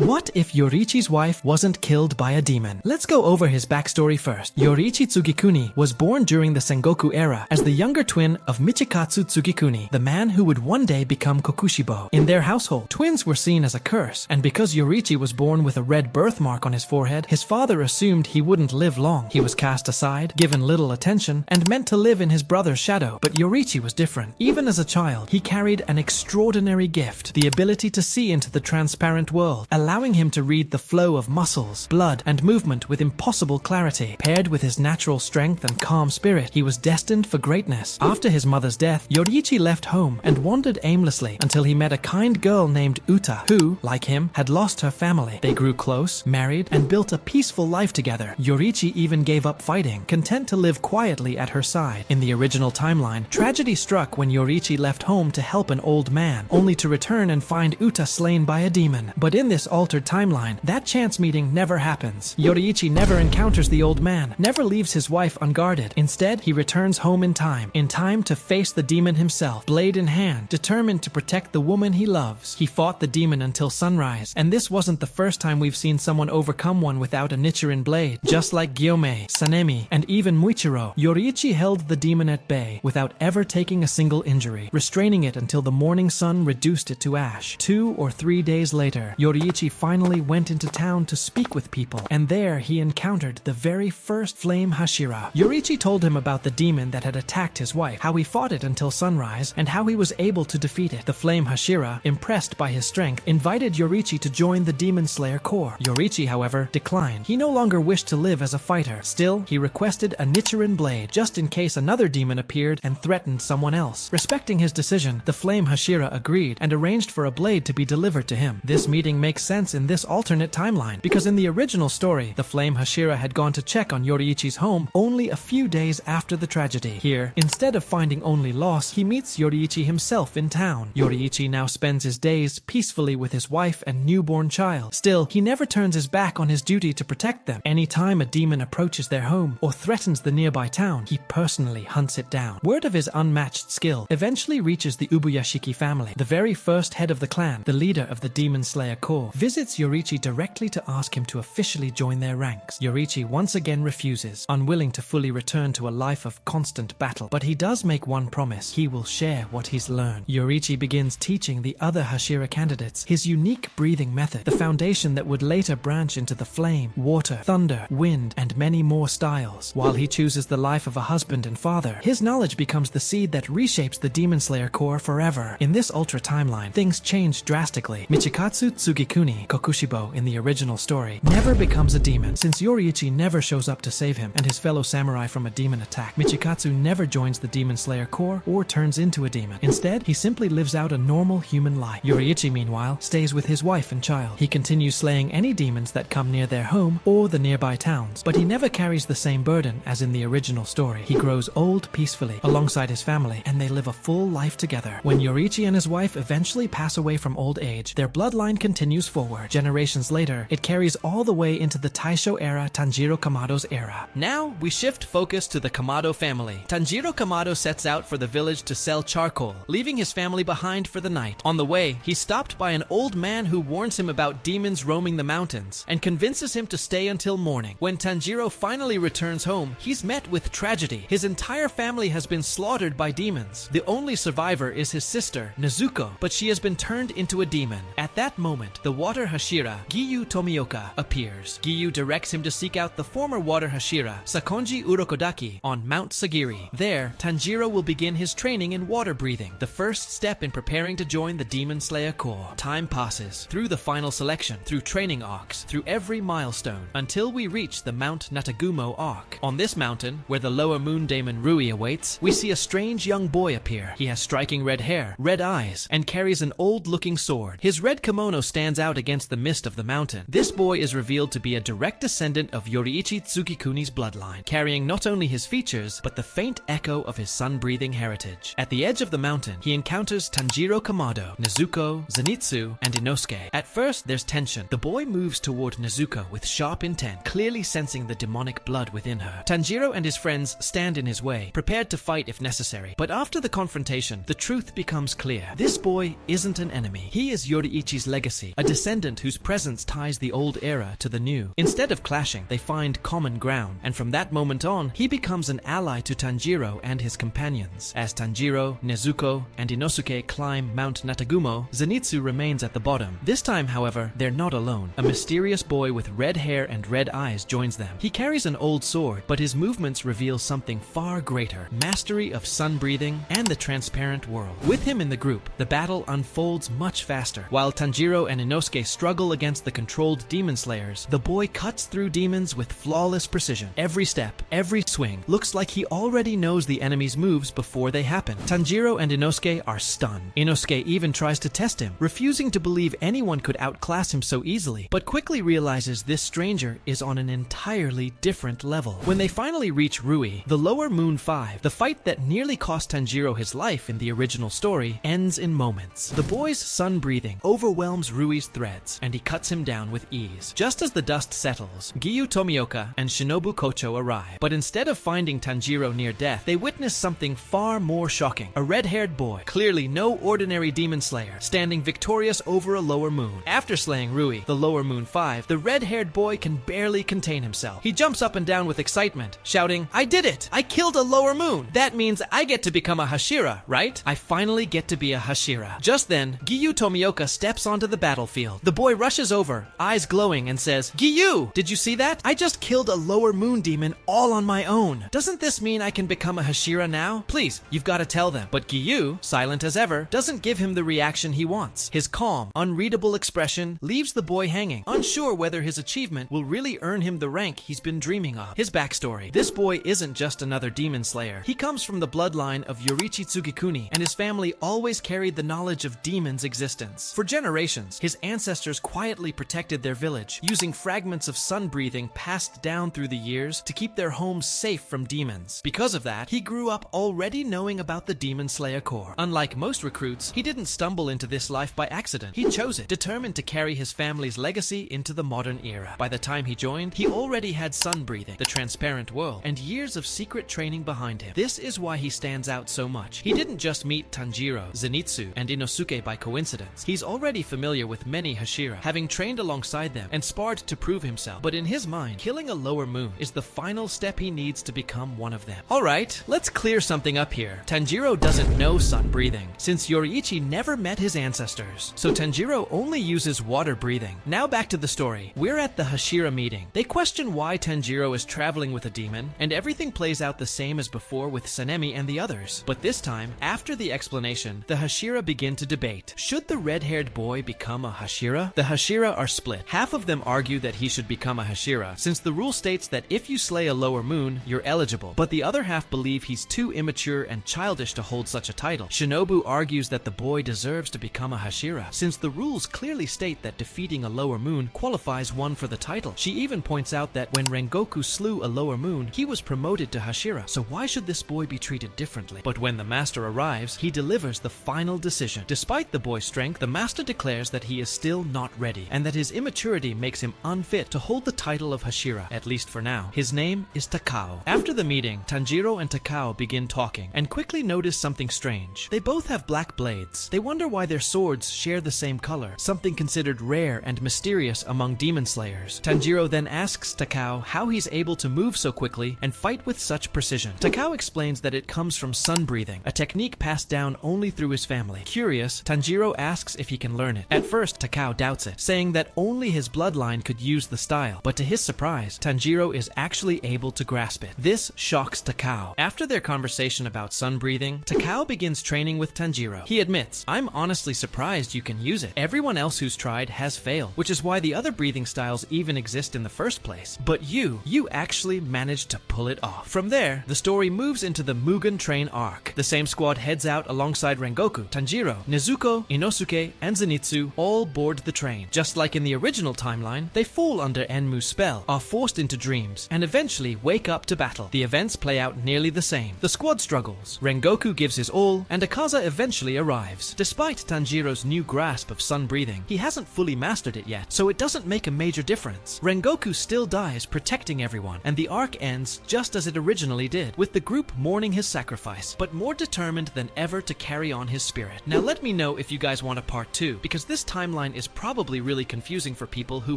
What if Yoriichi's wife wasn't killed by a demon? Let's go over his backstory first. Yoriichi Tsugikuni was born during the Sengoku era as the younger twin of Michikatsu Tsugikuni, the man who would one day become Kokushibo. In their household, twins were seen as a curse, and because Yoriichi was born with a red birthmark on his forehead, his father assumed he wouldn't live long. He was cast aside, given little attention, and meant to live in his brother's shadow. But Yoriichi was different. Even as a child, he carried an extraordinary gift, the ability to see into the transparent world, allowing him to read the flow of muscles, blood, and movement with impossible clarity. Paired with his natural strength and calm spirit, he was destined for greatness. After his mother's death, Yoriichi left home and wandered aimlessly until he met a kind girl named Uta, who, like him, had lost her family. They grew close, married, and built a peaceful life together. Yoriichi even gave up fighting, content to live quietly at her side. In the original timeline, tragedy struck when Yoriichi left home to help an old man, only to return and find Uta slain by a demon. But in this altered timeline, that chance meeting never happens. Yoriichi never encounters the old man, never leaves his wife unguarded. Instead, he returns home in time to face the demon himself, blade in hand, determined to protect the woman he loves. He fought the demon until sunrise, and this wasn't the first time we've seen someone overcome one without a Nichiren blade. Just like Gyomei, Sanemi, and even Muichiro, Yoriichi held the demon at bay without ever taking a single injury, restraining it until the morning sun reduced it to ash. 2 or 3 days later, Yoriichi finally went into town to speak with people, and there he encountered the very first flame Hashira. Yoriichi told him about the demon that had attacked his wife, how he fought it until sunrise, and how he was able to defeat it. The flame Hashira, impressed by his strength, invited Yoriichi to join the Demon Slayer Corps. Yoriichi, however, declined. He no longer wished to live as a fighter. Still, he requested a Nichiren blade, just in case another demon appeared and threatened someone else. Respecting his decision, the flame Hashira agreed and arranged for a blade to be delivered to him. This meeting makes sense in this alternate timeline, because in the original story, the flame Hashira had gone to check on Yoriichi's home only a few days after the tragedy. Here, instead of finding only loss, he meets Yoriichi himself in town. Yoriichi now spends his days peacefully with his wife and newborn child. Still, he never turns his back on his duty to protect them. Anytime a demon approaches their home or threatens the nearby town, he personally hunts it down. Word of his unmatched skill eventually reaches the Ubuyashiki family. The very first head of the clan, the leader of the Demon Slayer Corps, visits Yoriichi directly to ask him to officially join their ranks. Yoriichi once again refuses, unwilling to fully return to a life of constant battle. But he does make one promise: he will share what he's learned. Yoriichi begins teaching the other Hashira candidates his unique breathing method, the foundation that would later branch into the flame, water, thunder, wind, and many more styles. While he chooses the life of a husband and father, his knowledge becomes the seed that reshapes the Demon Slayer Corps forever. In this Ultra timeline, things change drastically. Michikatsu Tsugikuni, Kokushibo in the original story, never becomes a demon. Since Yoriichi never shows up to save him and his fellow samurai from a demon attack, Michikatsu never joins the Demon Slayer Corps or turns into a demon. Instead, he simply lives out a normal human life. Yoriichi, meanwhile, stays with his wife and child. He continues slaying any demons that come near their home or the nearby towns, but he never carries the same burden as in the original story. He grows old peacefully alongside his family, and they live a full life together. When Yoriichi and his wife eventually pass away from old age, their bloodline continues forward. Generations later, it carries all the way into the Taisho era, Tanjiro Kamado's era. Now, we shift focus to the Kamado family. Tanjiro Kamado sets out for the village to sell charcoal, leaving his family behind for the night. On the way, he's stopped by an old man who warns him about demons roaming the mountains and convinces him to stay until morning. When Tanjiro finally returns home, he's met with tragedy. His entire family has been slaughtered by demons. The only survivor is his sister, Nezuko, but she has been turned into a demon. At that moment, the water Hashira, Giyu Tomioka, appears. Giyu directs him to seek out the former water Hashira, Sakonji Urokodaki, on Mount Sagiri. There, Tanjiro will begin his training in water breathing, the first step in preparing to join the Demon Slayer Corps. Time passes, through the final selection, through training arcs, through every milestone, until we reach the Mount Natagumo arc. On this mountain, where the lower moon daemon Rui awaits, we see a strange young boy appear. He has striking red hair, red eyes, and carries an old-looking sword. His red kimono stands out against the mist of the mountain. This boy is revealed to be a direct descendant of Yoriichi Tsugikuni's bloodline, carrying not only his features, but the faint echo of his sun-breathing heritage. At the edge of the mountain, he encounters Tanjiro Kamado, Nezuko, Zenitsu, and Inosuke. At first, there's tension. The boy moves toward Nezuko with sharp intent, clearly sensing the demonic blood within her. Tanjiro and his friends stand in his way, prepared to fight if necessary. But after the confrontation, the truth becomes clear. This boy isn't an enemy. He is Yoriichi's legacy, a descendant descendant whose presence ties the old era to the new. Instead of clashing, they find common ground, and from that moment on, he becomes an ally to Tanjiro and his companions. As Tanjiro, Nezuko, and Inosuke climb Mount Natagumo, Zenitsu remains at the bottom. This time, however, they're not alone. A mysterious boy with red hair and red eyes joins them. He carries an old sword, but his movements reveal something far greater: mastery of sun breathing and the transparent world. With him in the group, the battle unfolds much faster. While Tanjiro and Inosuke struggle against the controlled demon slayers, the boy cuts through demons with flawless precision. Every step, every swing, looks like he already knows the enemy's moves before they happen. Tanjiro and Inosuke are stunned. Inosuke even tries to test him, refusing to believe anyone could outclass him so easily, but quickly realizes this stranger is on an entirely different level. When they finally reach Rui, the Lower Moon 5, the fight that nearly cost Tanjiro his life in the original story ends in moments. The boy's sun breathing overwhelms Rui's threads, and he cuts him down with ease. Just as the dust settles, Giyu Tomioka and Shinobu Kocho arrive, but instead of finding Tanjiro near death, they witness something far more shocking. A red-haired boy, clearly no ordinary demon slayer, standing victorious over a lower moon. After slaying Rui, the Lower Moon 5, the red-haired boy can barely contain himself. He jumps up and down with excitement, shouting, "I did it! I killed a lower moon! That means I get to become a Hashira, right? I finally get to be a Hashira." Just then, Giyu Tomioka steps onto the battlefield. The boy rushes over, eyes glowing, and says, "Giyu, did you see that? I just killed a lower moon demon all on my own. Doesn't this mean I can become a Hashira now? Please, you've got to tell them." But Giyu, silent as ever, doesn't give him the reaction he wants. His calm, unreadable expression leaves the boy hanging, unsure whether his achievement will really earn him the rank he's been dreaming of. His backstory: this boy isn't just another demon slayer. He comes from the bloodline of Yorichi Tsugikuni, and his family always carried the knowledge of demons' existence. For generations, his ancestors quietly protected their village, using fragments of sun breathing passed down through the years to keep their homes safe from demons. Because of that, he grew up already knowing about the Demon Slayer Corps. Unlike most recruits, he didn't stumble into this life by accident. He chose it, determined to carry his family's legacy into the modern era. By the time he joined, he already had sun breathing, the transparent world, and years of secret training behind him. This is why he stands out so much. He didn't just meet Tanjiro, Zenitsu, and Inosuke by coincidence. He's already familiar with many Hashira, having trained alongside them and sparred to prove himself. But in his mind, killing a lower moon is the final step he needs to become one of them. Alright, let's clear something up here. Tanjiro doesn't know sun breathing, since Yoriichi never met his ancestors. So Tanjiro only uses water breathing. Now back to the story. We're at the Hashira meeting. They question why Tanjiro is traveling with a demon, and everything plays out the same as before with Sanemi and the others. But this time, after the explanation, the Hashira begin to debate. Should the red-haired boy become a Hashira? The Hashira are split. Half of them argue that he should become a Hashira, since the rule states that if you slay a lower moon, you're eligible. But the other half believe he's too immature and childish to hold such a title. Shinobu argues that the boy deserves to become a Hashira, since the rules clearly state that defeating a lower moon qualifies one for the title. She even points out that when Rengoku slew a lower moon, he was promoted to Hashira, so why should this boy be treated differently? But when the master arrives, he delivers the final decision. Despite the boy's strength, the master declares that he is still not ready, and that his immaturity makes him unfit to hold the title of Hashira, at least for now. His name is Takao. After the meeting, Tanjiro and Takao begin talking, and quickly notice something strange. They both have black blades. They wonder why their swords share the same color, something considered rare and mysterious among demon slayers. Tanjiro then asks Takao how he's able to move so quickly and fight with such precision. Takao explains that it comes from sun breathing, a technique passed down only through his family. Curious, Tanjiro asks if he can learn it. At first, Takao doubts it, saying that only his bloodline could use the style, but to his surprise, Tanjiro is actually able to grasp it. This shocks Takao. After their conversation about sun breathing, Takao begins training with Tanjiro. He admits, "I'm honestly surprised you can use it. Everyone else who's tried has failed, which is why the other breathing styles even exist in the first place. But you actually managed to pull it off." From there, the story moves into the Mugun Train arc. The same squad heads out alongside Rengoku, Tanjiro, Nezuko, Inosuke, and Zenitsu all board the train. Just like in the original timeline, they fall under Enmu's spell, are forced into dreams, and eventually wake up to battle. The events play out nearly the same. The squad struggles, Rengoku gives his all, and Akaza eventually arrives. Despite Tanjiro's new grasp of sun breathing, he hasn't fully mastered it yet, so it doesn't make a major difference. Rengoku still dies protecting everyone, and the arc ends just as it originally did, with the group mourning his sacrifice, but more determined than ever to carry on his spirit. Now let me know if you guys want a part 2, because this timeline is is probably really confusing for people who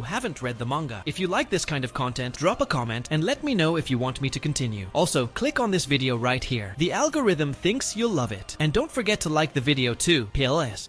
haven't read the manga. If you like this kind of content, drop a comment and let me know if you want me to continue. Also, click on this video right here. The algorithm thinks you'll love it. And don't forget to like the video too, PLS.